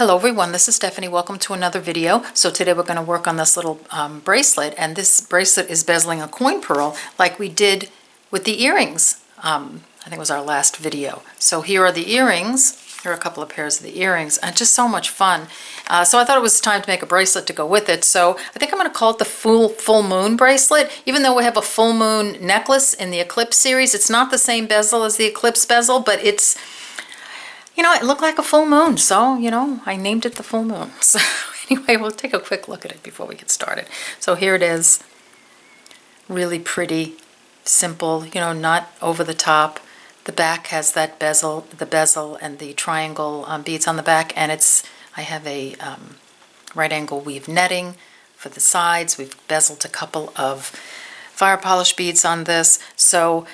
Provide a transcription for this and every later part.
Hello everyone, this is Stephanie. Welcome to another video. So today we're going to work on this little bracelet, and this bracelet is bezeling a coin pearl like we did with the earrings. I think it was our last video. So here are the earrings. Here are a couple of pairs of the earrings, and just so much fun. So I thought it was time to make a bracelet to go with it. So I think I'm going to call it the full moon bracelet. Even though we have a full moon necklace in the Eclipse series, it's not the same bezel as the Eclipse bezel, but it's, you know, it looked like a full moon, so, you know, I named it the full moon. So anyway, we'll take a quick look at it before we get started. So here it is. Really pretty, simple, you know, not over the top. The back has that bezel, the bezel and the triangle beads on the back, and I have a right angle weave netting for the sides. We've bezeled a couple of Firepolished beads on this. So,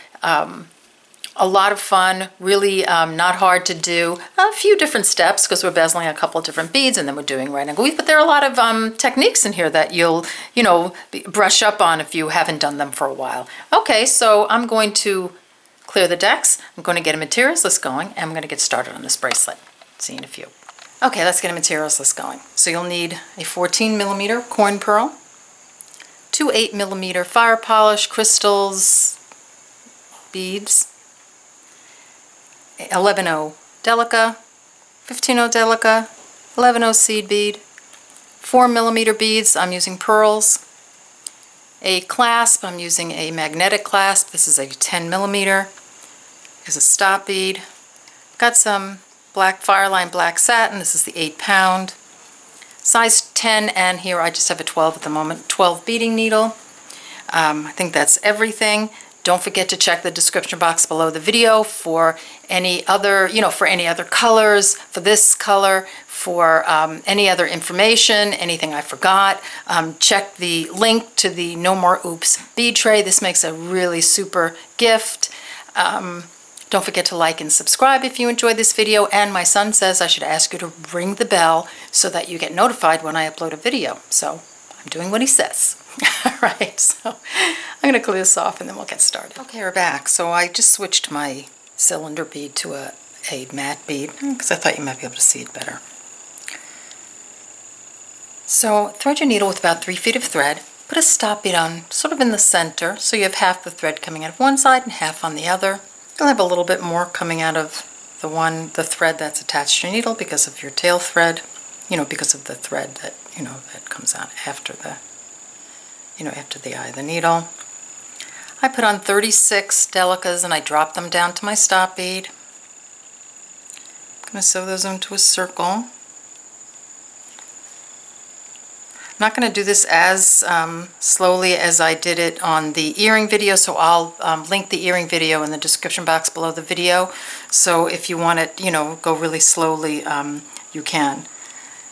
a lot of fun, really not hard to do. A few different steps because we're bezeling a couple of different beads and then we're doing right angle weave. But there are a lot of techniques in here that you'll, you know, brush up on if you haven't done them for a while. Okay, so I'm going to clear the decks. I'm going to get a materials list going, and I'm going to get started on this bracelet. See you in a few. Okay, let's get a materials list going. So you'll need a 14mm coin pearl, two 8mm fire polish crystals, beads, 11.0 Delica, 15.0 Delica, 11.0 seed bead, 4mm beads, I'm using pearls, a clasp, I'm using a magnetic clasp, this is a 10mm, here's a stop bead, got some black Fireline black satin, this is the 8-pound, size 10, and here I just have a 12 at the moment, 12 beading needle. I think that's everything. Don't forget to check the description box below the video for any other, you know, for any other colors, for this color, for any other information, anything I forgot. Check the link to the No More Oops Bead Tray. This makes a really super gift. Don't forget to like and subscribe if you enjoyed this video. And my son says I should ask you to ring the bell so that you get notified when I upload a video. So I'm doing what he says. All right, so I'm going to clear this off and then we'll get started. Okay, we're back. So I just switched my cylinder bead to a matte bead because I thought you might be able to see it better. So thread your needle with about 3 feet of thread. Put a stop bead on sort of in the center so you have half the thread coming out of one side and half on the other. You'll have a little bit more coming out of the thread that's attached to your needle because of your tail thread, you know, because of the thread that, you know, that comes out after the after the eye of the needle. I put on 36 Delicas and I drop them down to my stop bead. I'm going to sew those into a circle. I'm not going to do this as slowly as I did it on the earring video, so I'll link the earring video in the description box below the video. So if you want it, you know, go really slowly, you can,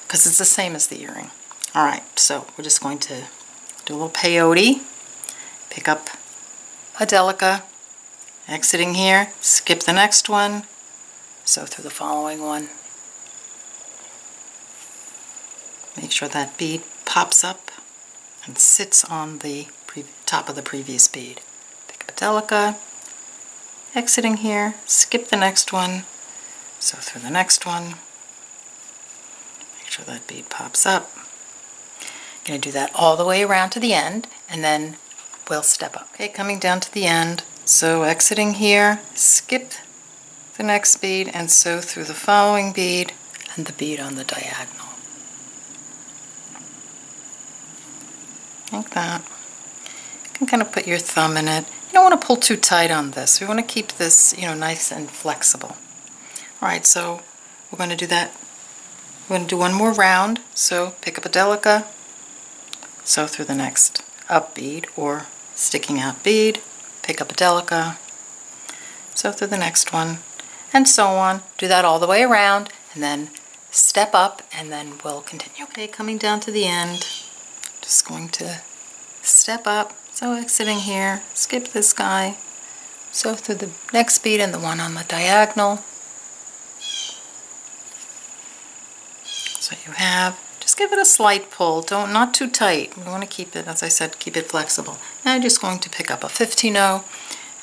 because it's the same as the earring. All right, so we're just going to do a little peyote, pick up a Delica, exiting here, skip the next one, sew through the following one. Make sure that bead pops up and sits on the top of the previous bead. Pick up a Delica, exiting here, skip the next one, sew through the next one. Make sure that bead pops up. Going to do that all the way around to the end, and then we'll step up. Okay, coming down to the end, so exiting here, skip the next bead and sew through the following bead and the bead on the diagonal. Like that. You can kind of put your thumb in it. You don't want to pull too tight on this. We want to keep this, you know, nice and flexible. All right, so we're going to do that. We're going to do one more round, so pick up a Delica, sew through the next up bead or sticking out bead, pick up a Delica, sew through the next one, and so on. Do that all the way around, and then step up, and then we'll continue. Okay, coming down to the end, just going to step up, so exiting here, skip this guy, sew through the next bead and the one on the diagonal. So you have, just give it a slight pull, not too tight. We want to keep it, as I said, keep it flexible. Now I'm just going to pick up a 15.0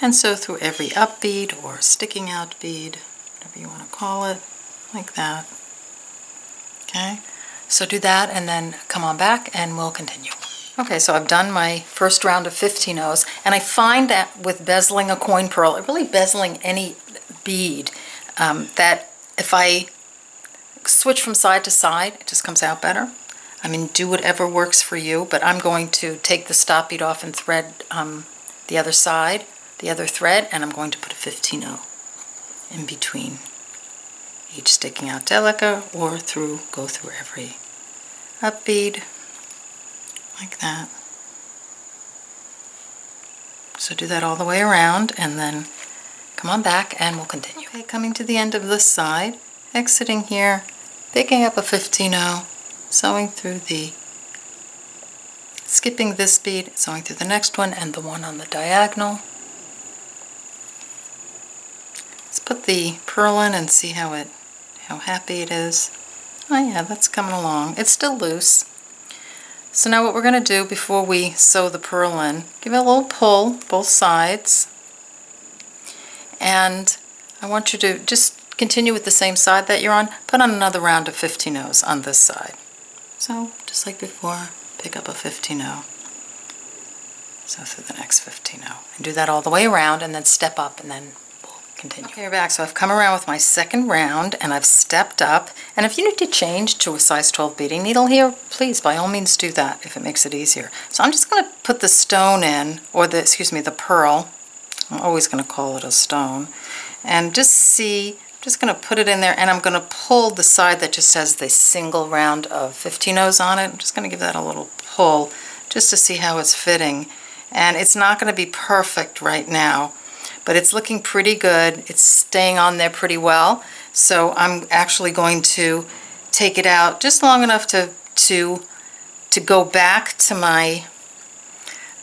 and sew through every up bead or sticking out bead, whatever you want to call it, like that. Okay, so do that and then come on back and we'll continue. Okay, so I've done my first round of 15-0s, and I find that with bezeling a coin pearl, or really bezeling any bead, that if I switch from side to side, it just comes out better. I mean, do whatever works for you, but I'm going to take the stop bead off and thread the other side, the other thread, and I'm going to put a 15-0 in between each sticking out Delica, or go through every up bead, like that. So do that all the way around, and then come on back and we'll continue. Okay, coming to the end of this side, exiting here, picking up a 15-0, sewing through skipping this bead, sewing through the next one and the one on the diagonal. Let's put the pearl in and see how happy it is. Oh yeah, that's coming along. It's still loose. So now what we're going to do before we sew the pearl in, give it a little pull, both sides. And I want you to just continue with the same side that you're on. Put on another round of 15-0s on this side. So just like before, pick up a 15-0. Sew through the next 15-0. And do that all the way around and then step up and then continue. Okay, we're back. So I've come around with my second round and I've stepped up. And if you need to change to a size 12 beading needle here, please, by all means do that if it makes it easier. So I'm just going to put the stone in, or the pearl. I'm always going to call it a stone. And just see, I'm just going to put it in there, and I'm going to pull the side that just has the single round of 15-0s on it. I'm just going to give that a little pull just to see how it's fitting. And it's not going to be perfect right now, but it's looking pretty good. It's staying on there pretty well. So I'm actually going to take it out just long enough to go back to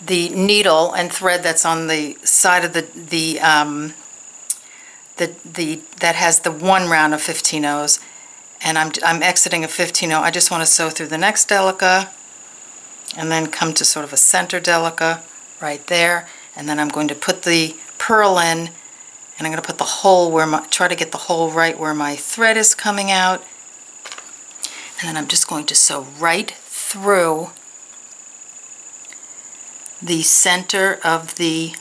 the needle and thread that's on the side of that has the one round of 15-0s, and I'm exiting a 15-0. I just want to sew through the next Delica and then come to sort of a center Delica right there, and then I'm going to put the pearl in, and I'm going to put the hole try to get the hole right where my thread is coming out, and then I'm just going to sew right through the center of the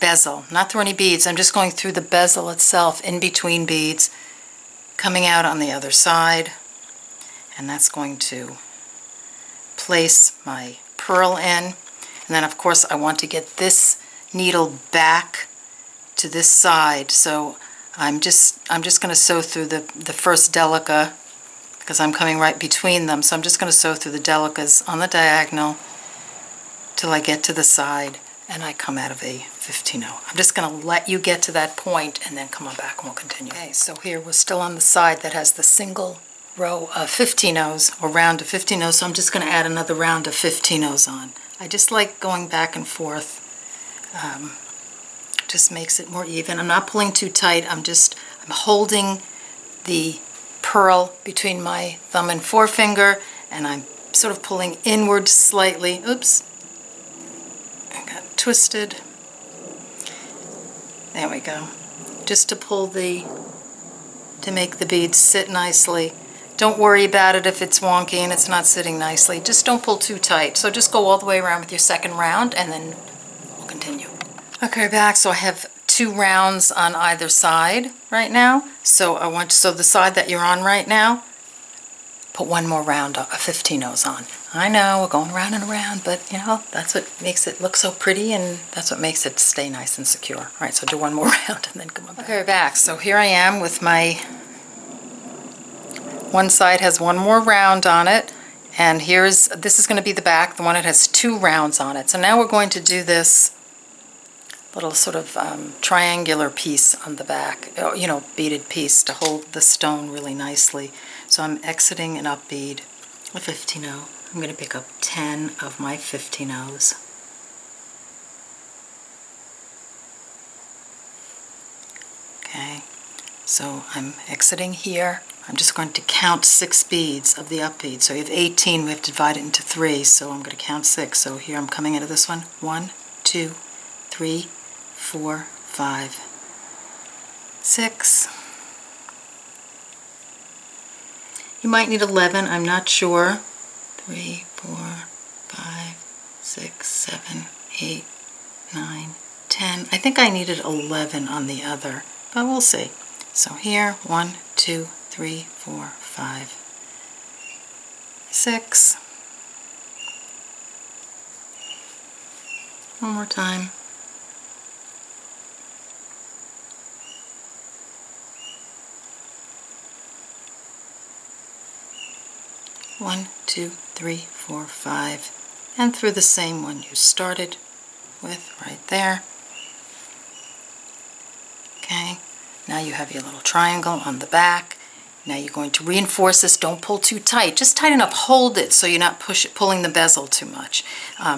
bezel, not through any beads. I'm just going through the bezel itself, in between beads, coming out on the other side, and that's going to place my pearl in. And then of course I want to get this needle back to this side, so I'm just going to sew through the first Delica because I'm coming right between them. So I'm just going to sew through the Delicas on the diagonal till I get to the side and I come out of a 15-0. I'm just going to let you get to that point and then come on back and we'll continue. Okay, so here we're still on the side that has the single row of 15-0s, or round of 15-0s, so I'm just going to add another round of 15-0s on. I just like going back and forth. Just makes it more even. I'm not pulling too tight. I'm holding the pearl between my thumb and forefinger, and I'm sort of pulling inward slightly. Oops. I got twisted. There we go. Just to make the beads sit nicely. Don't worry about it if it's wonky and it's not sitting nicely. Just don't pull too tight. So just go all the way around with your second round and then we'll continue. Okay, back. So I have 2 rounds on either side right now. So the side that you're on right now, put one more round of 15-0s on. I know we're going around and around, but you know, that's what makes it look so pretty, and that's what makes it stay nice and secure. All right, so do one more round and then come on back. Okay, back. So here I am with my one side has one more round on it, and this is going to be the back, the one that has 2 rounds on it. So now we're going to do this little sort of triangular piece on the back, you know, beaded piece to hold the stone really nicely. So I'm exiting an up bead, a 15-0. I'm going to pick up 10 of my 15-0s. Okay, so I'm exiting here. I'm just going to count 6 beads of the up bead. So you have 18, we have to divide it into 3, so I'm going to count 6. So here I'm coming into this one. 1, 2, 3, 4, 5, 6. You might need 11, I'm not sure. 3, 4, 5, 6, 7, 8, 9, 10. I think I needed 11 on the other, but we'll see. So here, 1, 2, 3, 4, 5, 6. One more time. 1, 2, 3, 4, 5, and through the same one you started with right there. Okay, now you have your little triangle on the back. Now you're going to reinforce this. Don't pull too tight, just tight enough, hold it so you're not pulling the bezel too much.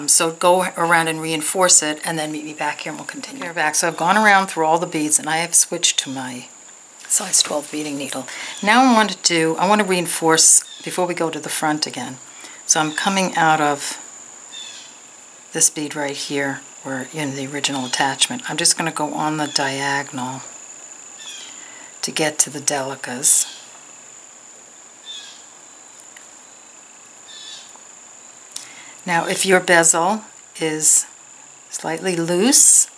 So go around and reinforce it, and then meet me back here and we'll continue. We're back. So I've gone around through all the beads and I have switched to my size 12 beading needle. Now I want to reinforce before we go to the front again. So I'm coming out of this bead right here, where in the original attachment. I'm just going to go on the diagonal to get to the Delicas. Now if your bezel is slightly loose,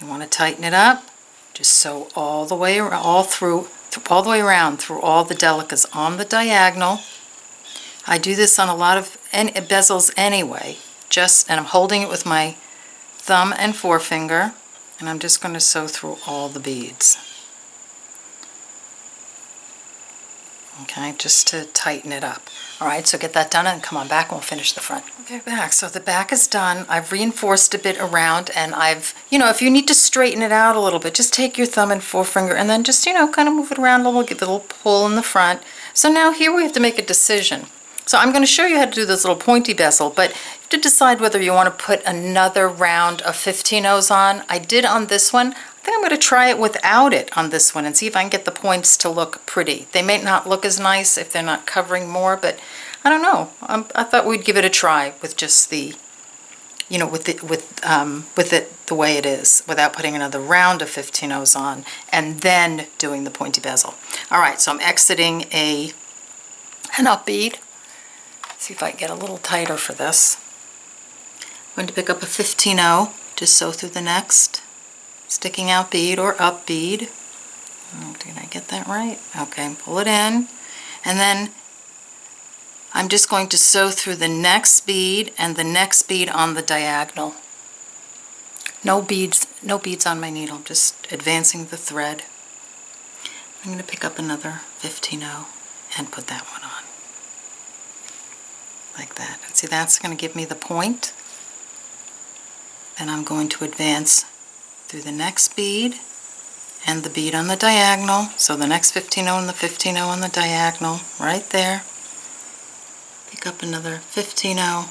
you want to tighten it up. Just sew all the way around, all the way around through all the Delicas on the diagonal. I do this on a lot of bezels anyway, and I'm holding it with my thumb and forefinger, and I'm just going to sew through all the beads. Okay, just to tighten it up. All right, so get that done and come on back and we'll finish the front. Okay, back. So the back is done. I've reinforced a bit around, and if you need to straighten it out a little bit, just take your thumb and forefinger and then just, kind of move it around a little, give it a little pull in the front. So now here we have to make a decision. So I'm going to show you how to do this little pointy bezel, but you have to decide whether you want to put another round of 15-0s on. I did on this one. I think I'm going to try it without it on this one and see if I can get the points to look pretty. They may not look as nice if they're not covering more, but I don't know. I thought we'd give it a try with just the, with it the way it is, without putting another round of 15-0s on and then doing the pointy bezel. All right, so I'm exiting an up bead. See if I can get a little tighter for this. I'm going to pick up a 15-0, just sew through the next sticking out bead or up bead. Oh, did I get that right? Okay, pull it in, and then I'm just going to sew through the next bead and the next bead on the diagonal. No beads on my needle, just advancing the thread. I'm going to pick up another 15-0 and put that one on. Like that. And see, that's going to give me the point. Then I'm going to advance through the next bead and the bead on the diagonal. So the next 15-0 and the 15-0 on the diagonal, right there. Pick up another 15-0,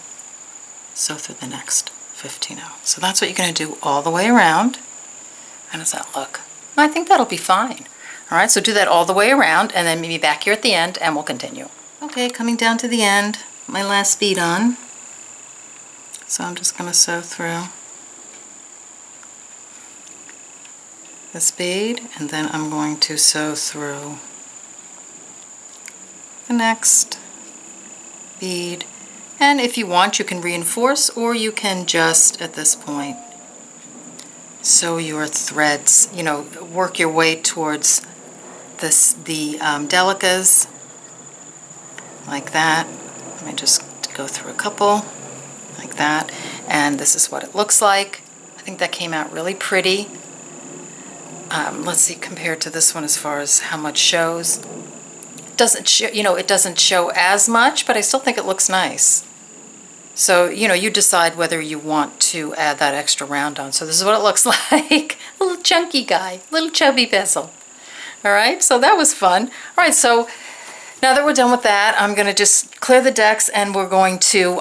sew through the next 15-0. So that's what you're going to do all the way around. How does that look? I think that'll be fine. All right, so do that all the way around and then meet me back here at the end and we'll continue. Okay, coming down to the end, my last bead on. So I'm just going to sew through this bead, and then I'm going to sew through the next bead. And if you want, you can reinforce, or you can just, at this point, sew your threads, work your way towards the Delicas, like that. Let me just go through a couple, like that. And this is what it looks like. I think that came out really pretty. Let's see, compared to this one as far as how much shows. It doesn't show, it doesn't show as much, but I still think it looks nice. So, you decide whether you want to add that extra round on. So this is what it looks like. Little chunky guy, little chubby bezel. All right, so that was fun. All right, so now that we're done with that, I'm going to just clear the decks and we're going to,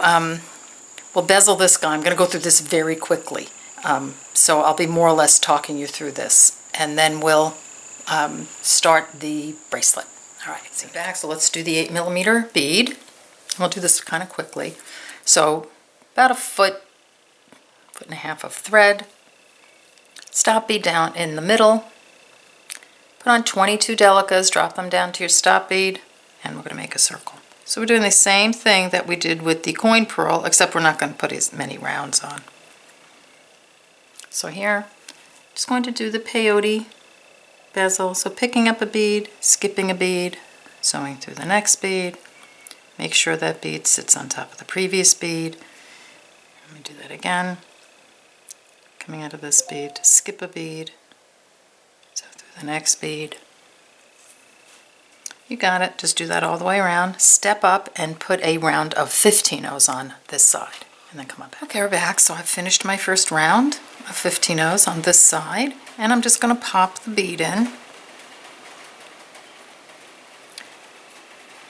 we'll bezel this guy. I'm going to go through this very quickly. So I'll be more or less talking you through this. And then we'll start the bracelet. All right, see back. So let's do the 8mm bead. We'll do this kind of quickly. So about a foot and a half of thread. Stop bead down in the middle. Put on 22 Delicas, drop them down to your stop bead, and we're going to make a circle. So we're doing the same thing that we did with the coin pearl, except we're not going to put as many rounds on. So here, just going to do the peyote bezel. So picking up a bead, skipping a bead, sewing through the next bead. Make sure that bead sits on top of the previous bead. Let me do that again. Coming out of this bead, skip a bead, sew through the next bead. You got it. Just do that all the way around. Step up and put a round of 15-ohs on this side, and then come on back. Okay, we're back. So I've finished my first round of 15-ohs on this side, and I'm just going to pop the bead in.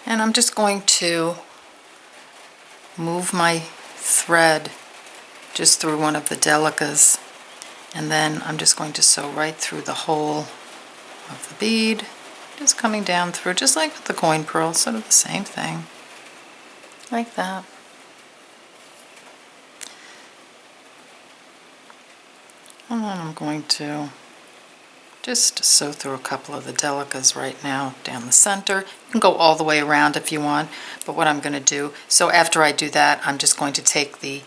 And I'm just going to move my thread just through one of the Delicas, and then I'm just going to sew right through the hole of the bead, just coming down through, just like with the coin pearl, sort of the same thing, like that. And then I'm going to just sew through a couple of the Delicas right now down the center. You can go all the way around if you want, but what I'm going to do, so after I do that, I'm just going to take the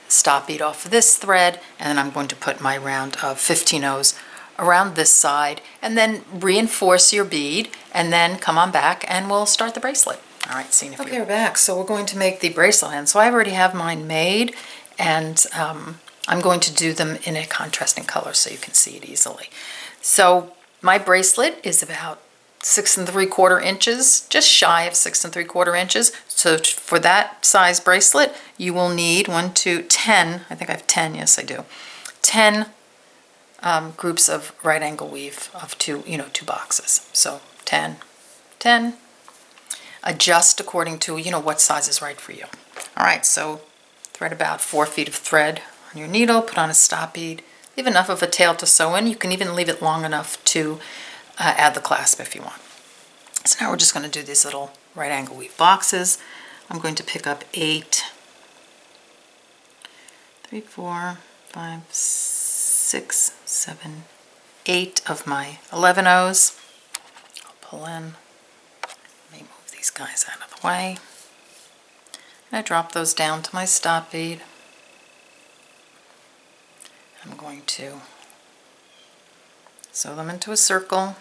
stop bead off of this thread, and then I'm going to put my round of 15-ohs around this side, and then reinforce your bead, and then come on back and we'll start the bracelet. All right, see you in a few. Okay, we're back. So we're going to make the bracelet, and so I already have mine made, and I'm going to do them in a contrasting color so you can see it easily. So my bracelet is about 6 3/4 inches, just shy of 6 3/4 inches. So for that size bracelet, you will need 1, 2, 10, I think I have 10, yes I do, 10 groups of right angle weave of two boxes. So 10, 10, adjust according to, what size is right for you. All right, so thread about 4 feet of thread on your needle, put on a stop bead, leave enough of a tail to sew in. You can even leave it long enough to add the clasp if you want. So now we're just going to do these little right angle weave boxes. I'm going to pick up 8, 3, 4, 5, 6, 7, 8 of my 11-ohs. I'll pull in. Let me move these guys out of the way. And I drop those down to my stop bead. I'm going to sew them into a circle.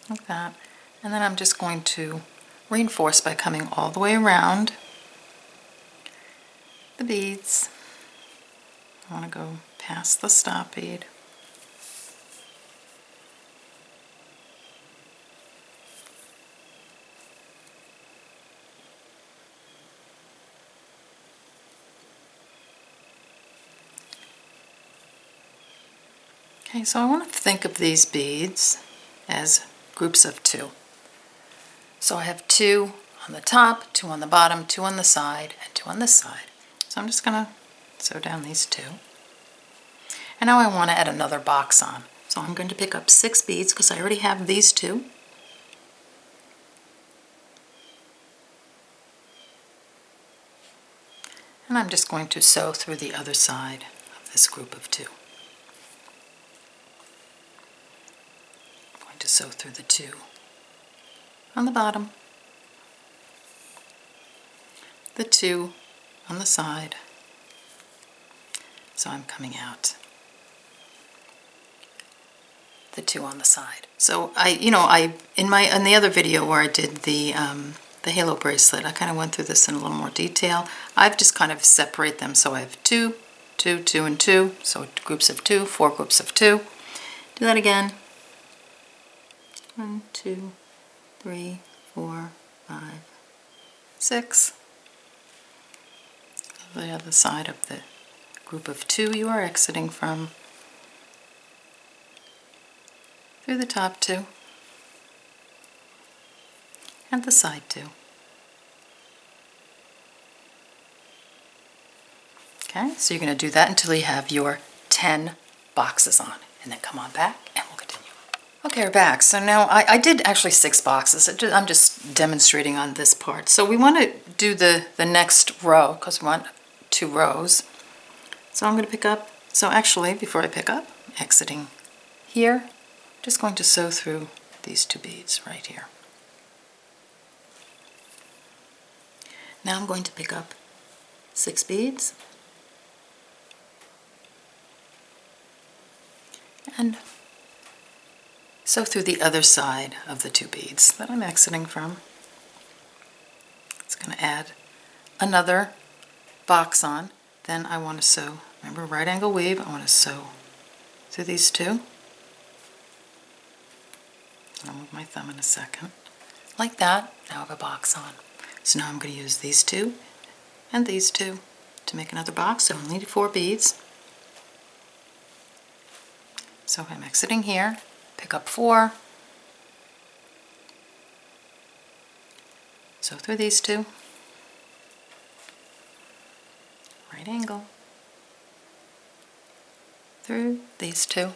Like that. And then I'm just going to reinforce by coming all the way around the beads. I want to go past the stop bead. Okay, so I want to think of these beads as groups of 2. So I have 2 on the top, 2 on the bottom, 2 on the side, and 2 on this side. So I'm just going to sew down these 2. And now I want to add another box on. So I'm going to pick up 6 beads because I already have these 2. And I'm just going to sew through the other side of this group of 2. To sew through the 2 on the bottom, the 2 on the side, so I'm coming out the 2 on the side. So in the other video where I did the halo bracelet, I kind of went through this in a little more detail. I've just kind of separate them, so I have 2, 2, 2, and 2, so groups of 2, 4 groups of 2. Do that again. 1, 2, 3, 4, 5, 6. The other side of the group of 2 you are exiting from. Through the top 2. And the side 2. Okay, so you're going to do that until you have your 10 boxes on. And then come on back and we'll continue. Okay, we're back. So now I did actually 6 boxes. I'm just demonstrating on this part. So we want to do the next row because we want 2 rows. So I'm going to pick up, so actually before I pick up, exiting here, just going to sew through these 2 beads right here. Now I'm going to pick up 6 beads and sew through the other side of the 2 beads that I'm exiting from. It's going to add another box on. Then I want to sew, remember, right angle weave, I want to sew through these 2. I'll move my thumb in a second. Like that. Now I have a box on. So now I'm going to use these 2 and these 2 to make another box. So I only need 4 beads. So I'm exiting here, pick up 4, sew through these 2, right angle, through these 2,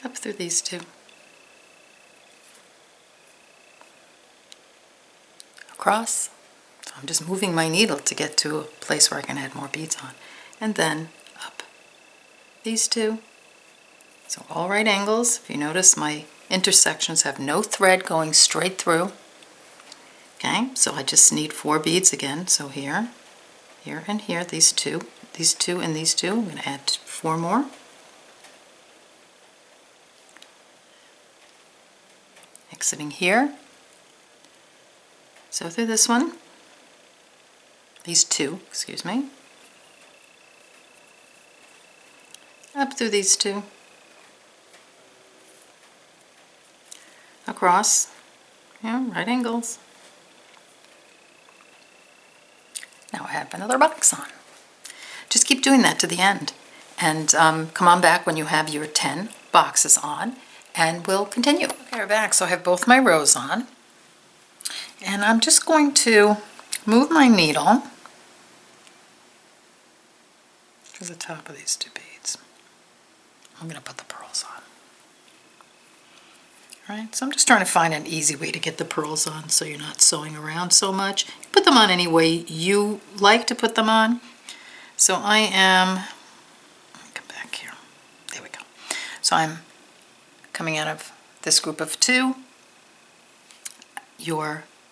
up through these 2, across. So I'm just moving my needle to get to a place where I can add more beads on. And then up these 2. So all right angles. If you notice, my intersections have no thread going straight through. Okay, so I just need 4 beads again. So here, here, and here, these 2, and these 2. I'm going to add 4 more. Exiting here. Sew through this one. These 2, excuse me. Up through these 2. Across. Yeah, right angles. Now I have another box on. Just keep doing that to the end. And come on back when you have your 10 boxes on, and we'll continue. Okay, we're back. So I have both my rows on. And I'm just going to move my needle to the top of these 2 beads. I'm going to put the pearls on. All right, so I'm just trying to find an easy way to get the pearls on so you're not sewing around so much. Put them on any way you like to put them on. So I am, let me come back here. There we go. So I'm coming out of this group of 2.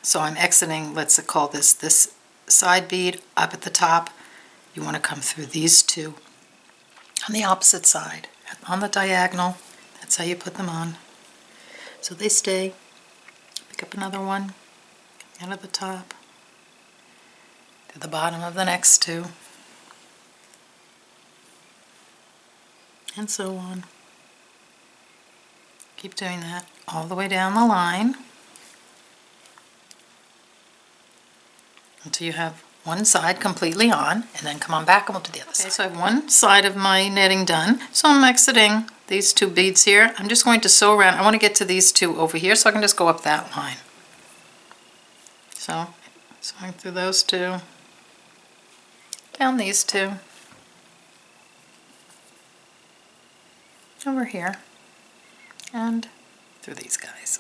So I'm exiting, let's call this side bead up at the top. You want to come through these 2 on the opposite side, on the diagonal. That's how you put them on. So they stay. Pick up another one, out of the top, to the bottom of the next 2, and so on. Keep doing that all the way down the line until you have one side completely on, and then come on back and we'll do the other side. So I have one side of my knitting done. So I'm exiting these 2 beads here. I'm just going to sew around. I want to get to these 2 over here, so I can just go up that line. So sewing through those 2, down these 2, over here, and through these guys.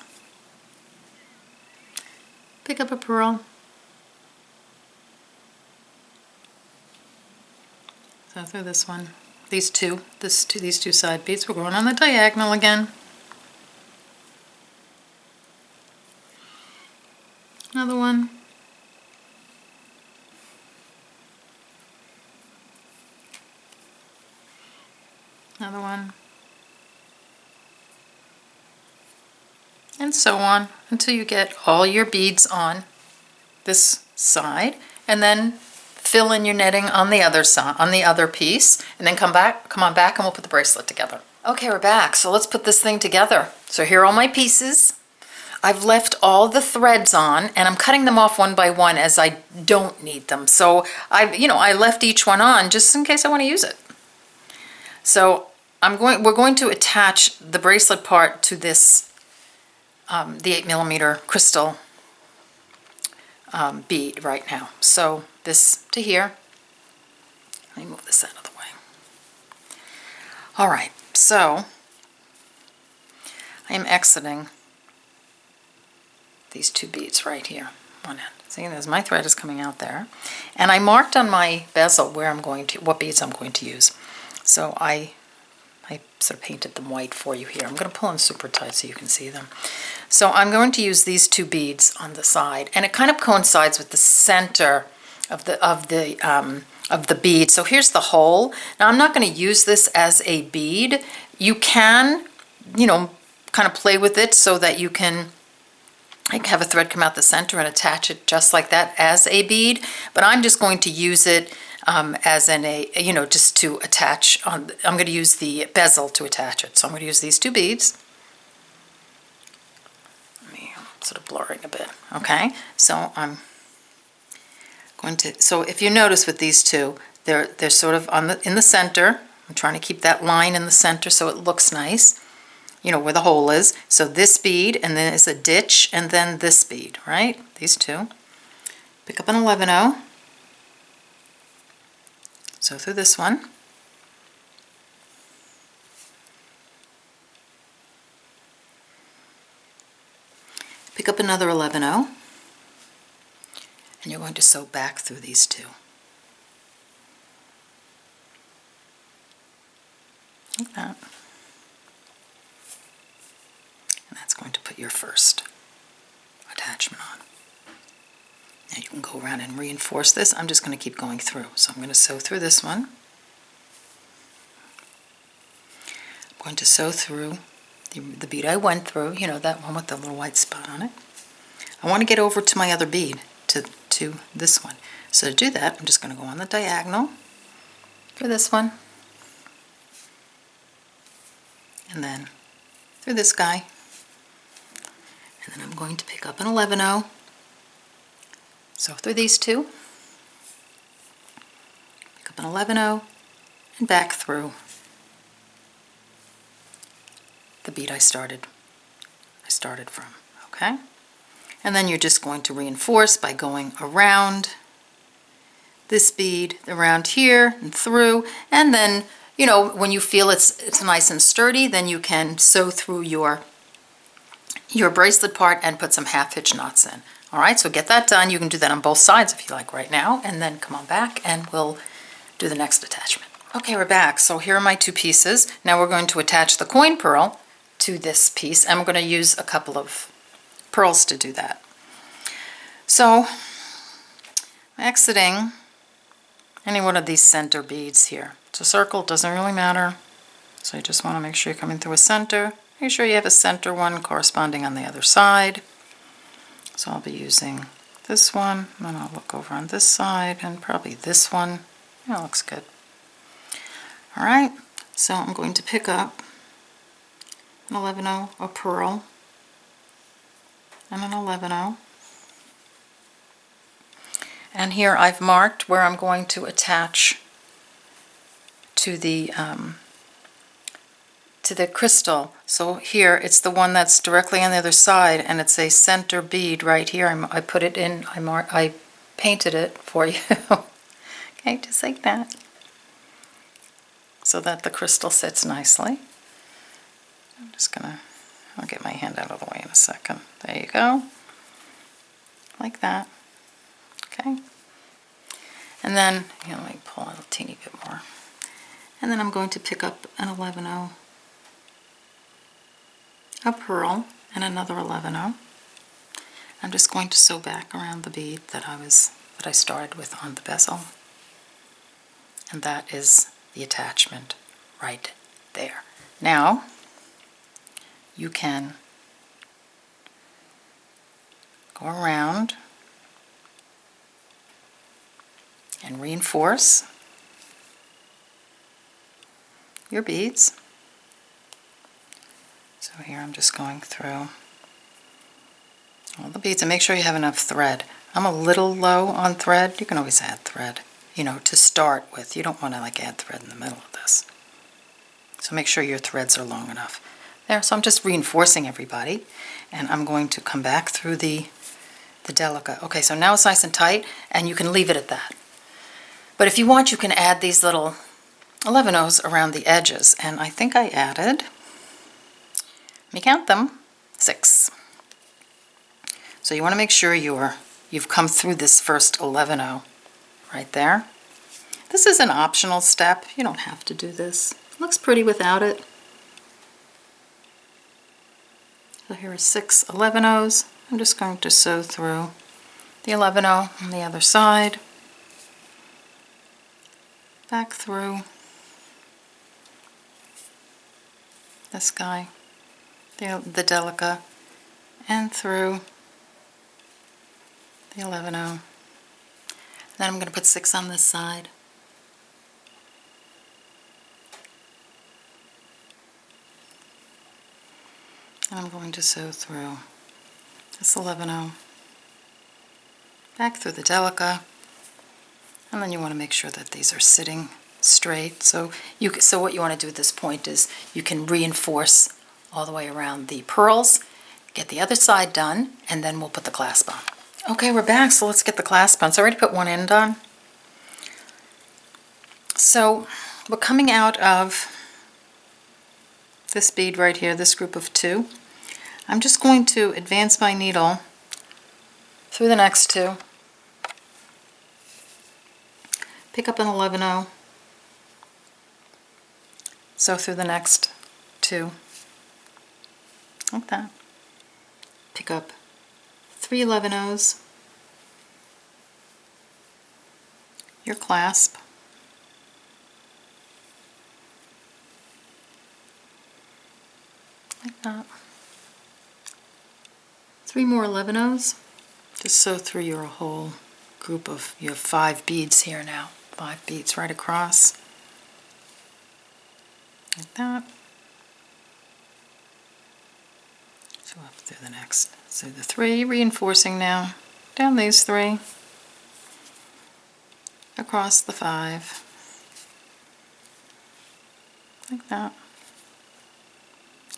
Pick up a pearl. So through this one, these 2, these 2 side beads. We're going on the diagonal again. Another one. Another one. And so on until you get all your beads on this side, and then fill in your netting on the other side, on the other piece, and then come on back and we'll put the bracelet together. Okay, we're back. So let's put this thing together. So here are all my pieces. I've left all the threads on, and I'm cutting them off one by one as I don't need them. So I left each one on just in case I want to use it. So we're going to attach the bracelet part to this the 8mm crystal bead right now. So this to here. Let me move this out of the way. All right, so I am exiting these 2 beads right here. One end. See, there's my thread is coming out there, and I marked on my bezel where I'm going to, what beads I'm going to use. So I sort of painted them white for you here. I'm going to pull them super tight so you can see them. So I'm going to use these two beads on the side, and it kind of coincides with the center of the bead. So here's the hole. Now I'm not going to use this as a bead. You can, you know, kind of play with it so that you can like have a thread come out the center and attach it just like that as a bead. But I'm just going to use it as you know, just to attach on. I'm going to use the bezel to attach it. So I'm going to use these two beads. I'm sort of blurring a bit. Okay, so I'm going to. So if you notice with these two, they're sort of in the center. I'm trying to keep that line in the center so it looks nice. You know where the hole is. So this bead, and then it's a ditch, and then this bead, right? These two. Pick up an 11-0. So through this one. Pick up another 11-0. And you're going to sew back through these two. Like that. And that's going to put your first attachment on. Now you can go around and reinforce this. I'm just going to keep going through. So I'm going to sew through this one. I'm going to sew through the bead I went through, you know, that one with the little white spot on it. I want to get over to my other bead, to this one. So to do that, I'm just going to go on the diagonal for this one. And then through this guy. And then I'm going to pick up an 11-0. So through these two, pick up an 11-0 and back through the bead I started from, okay? And then you're just going to reinforce by going around this bead, around here and through, and then, you know, when you feel it's nice and sturdy, then you can sew through your bracelet part and put some half-hitch knots in. All right, so get that done. You can do that on both sides if you like right now, and then come on back and we'll do the next attachment. Okay, we're back. So here are my two pieces. Now we're going to attach the coin pearl to this piece, and we're going to use a couple of pearls to do that. So I'm exiting any one of these center beads here. It's a circle, doesn't really matter. So you just want to make sure you're coming through a center. Make sure you have a center one corresponding on the other side. So I'll be using this one, and then I'll look over on this side, and probably this one. That looks good. All right, so I'm going to pick up an 11-0, a pearl, and an 11-0. And here I've marked where I'm going to attach to the crystal. So here it's the one that's directly on the other side, and it's a center bead right here. I put it in, I painted it for you. Okay, just like that, so that the crystal sits nicely. I'm just gonna, I'll get my hand out of the way in a second. There you go, like that. Okay, and then, you know, let me pull a teeny bit more, and then I'm going to pick up an 11-0, a pearl, and another 11-0. I'm just going to sew back around the bead that I started with on the bezel, and that is the attachment right there. Now you can go around and reinforce your beads. So here I'm just going through all the beads, and make sure you have enough thread. I'm a little low on thread. You can always add thread, you know, to start with. You don't want to like add thread in the middle of this. So make sure your threads are long enough. There, so I'm just reinforcing everybody, and I'm going to come back through the Delica. Okay, so now it's nice and tight, and you can leave it at that. But if you want, you can add these little 11-0s around the edges, and I think I added, let me count them, 6. So you want to make sure you've come through this first 11-0 right there. This is an optional step. You don't have to do this. It looks pretty without it. So here are 6 11-ohs. I'm just going to sew through the 11-oh on the other side, back through this guy, the Delica, and through the 11-oh. Then I'm going to put 6 on this side. And I'm going to sew through this 11-oh, back through the Delica, and then you want to make sure that these are sitting straight. So what you want to do at this point is you can reinforce all the way around the pearls, get the other side done, and then we'll put the clasp on. Okay, we're back, so let's get the clasp on. So I already put one end on. So we're coming out of this bead right here, this group of 2. I'm just going to advance my needle through the next 2, pick up an 11-oh, sew through the next 2, like that, pick up 3 11-ohs, your clasp, like that. 3 more 11-ohs. Just sew through your whole group of, you have 5 beads here now. 5 beads right across. Like that. So up through the next. So the 3, reinforcing now. Down these 3. Across the 5. Like that.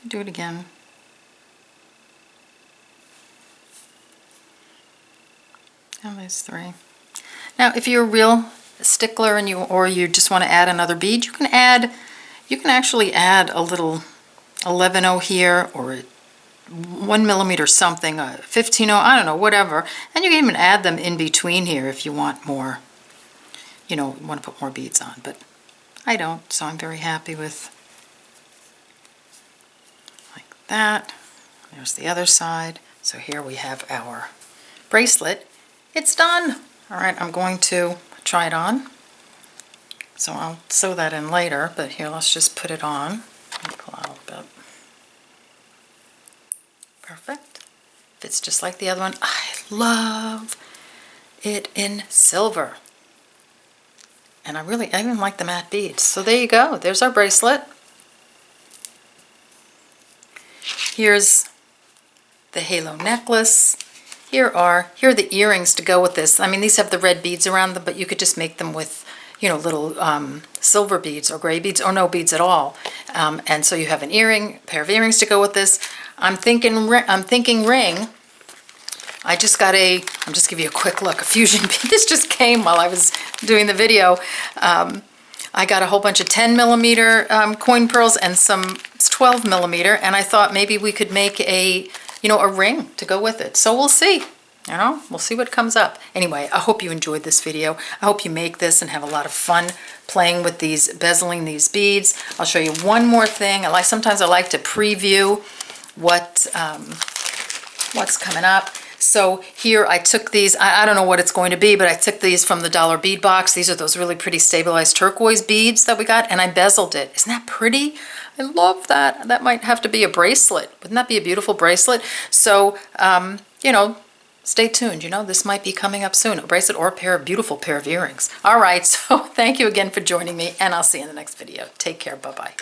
Do it again. Down these 3. Now, if you're a real stickler and you just want to add another bead, you can actually add a little 11-oh here, or 1 millimeter something, a 15-oh, I don't know, whatever. And you can even add them in between here if you want more, want to put more beads on. But I don't, so I'm very happy with like that. There's the other side. So here we have our bracelet. It's done. All right, I'm going to try it on. So I'll sew that in later, but here, let's just put it on. Let me pull out a little bit. Perfect. Fits just like the other one. I love it in silver. And I even like the matte beads. So there you go. There's our bracelet. Here's the halo necklace. Here are the earrings to go with this. I mean, these have the red beads around them, but you could just make them with, little silver beads or gray beads or no beads at all. And so you have a pair of earrings to go with this. I'm thinking ring. I'm just give you a quick look. A fusion bead. This just came while I was doing the video. I got a whole bunch of 10 millimeter coin pearls and some 12 millimeter, and I thought maybe we could make a ring to go with it. So we'll see. We'll see what comes up. Anyway, I hope you enjoyed this video. I hope you make this and have a lot of fun playing with bezeling these beads. I'll show you one more thing. Sometimes I like to preview what's coming up. So here I took these, I don't know what it's going to be, but I took these from the dollar bead box. These are those really pretty stabilized turquoise beads that we got, and I bezeled it. Isn't that pretty? I love that. That might have to be a bracelet. Wouldn't that be a beautiful bracelet? So, stay tuned. This might be coming up soon. A bracelet or a beautiful pair of earrings. All right, so thank you again for joining me, and I'll see you in the next video. Take care. Bye-bye.